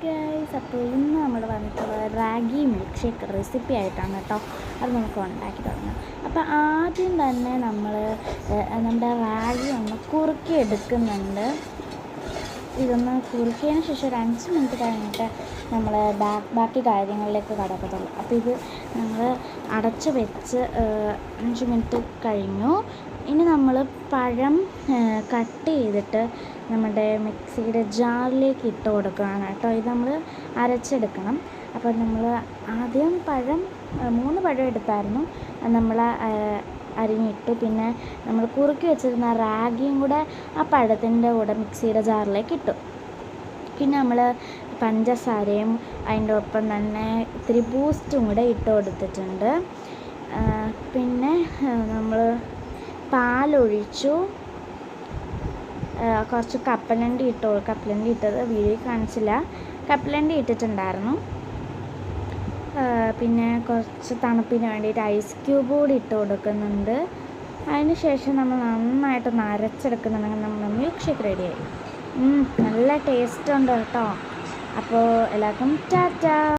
Guys, അപ്പോൾ ഇന്ന് നമ്മൾ വന്നിട്ടുള്ളത് റാഗി മിൽക്ക് ഷേക്ക് റെസിപ്പി ആയിട്ടാണ് കേട്ടോ. അത് നമുക്ക് ഉണ്ടാക്കി തുടങ്ങാം. അപ്പോൾ ആദ്യം തന്നെ നമ്മൾ നമ്മുടെ റാഗി ഒന്ന് കുറുക്കി എടുക്കുന്നുണ്ട്. ഇതൊന്ന് കുറുക്കിയതിന് ശേഷം ഒരു 5 മിനിറ്റ് കഴിഞ്ഞിട്ട് നമ്മൾ ബാക്കി കാര്യങ്ങളിലേക്ക് കടക്കത്തുള്ളൂ. അപ്പോൾ ഇത് നമ്മൾ അടച്ച് വെച്ച് 5 മിനിറ്റ് കഴിഞ്ഞു. ഇനി നമ്മൾ പഴം കട്ട് ചെയ്തിട്ട് നമ്മുടെ മിക്സിയുടെ ജാറിലേക്ക് ഇട്ട് കൊടുക്കുകയാണ് കേട്ടോ. ഇത് നമ്മൾ അരച്ചെടുക്കണം. അപ്പോൾ നമ്മൾ ആദ്യം 3 പഴം എടുത്തായിരുന്നു, നമ്മൾ അരിഞ്ഞിട്ടു. പിന്നെ നമ്മൾ കുറുക്കി വെച്ചിരുന്ന റാഗിയും കൂടെ ആ പഴത്തിൻ്റെ കൂടെ മിക്സിയുടെ ജാറിലേക്ക് ഇട്ടു. പിന്നെ നമ്മൾ പഞ്ചസാരയും അതിൻ്റെ ഒപ്പം തന്നെ ഇത്തിരി ബൂസ്റ്റും കൂടെ ഇട്ട് കൊടുത്തിട്ടുണ്ട്. പിന്നെ നമ്മൾ പാലൊഴിച്ചു. കുറച്ച് കപ്പലണ്ടി ഇട്ടത് വീഡിയോ കാണിച്ചില്ല. കപ്പലണ്ടി ഇട്ടിട്ടുണ്ടായിരുന്നു. പിന്നെ കുറച്ച് തണുപ്പിന് വേണ്ടിയിട്ട് ഐസ് ക്യൂബ് കൂടി ഇട്ട് കൊടുക്കുന്നുണ്ട്. അതിന് ശേഷം നമ്മൾ നന്നായിട്ടൊന്ന് അരച്ചെടുക്കുന്നുണ്ടെങ്കിൽ നമ്മൾ മിൽക്ക് ഷേക്ക് റെഡിയായി. നല്ല ടേസ്റ്റ് ഉണ്ട് കേട്ടോ. അപ്പോൾ എല്ലാവർക്കും ടാറ്റാ.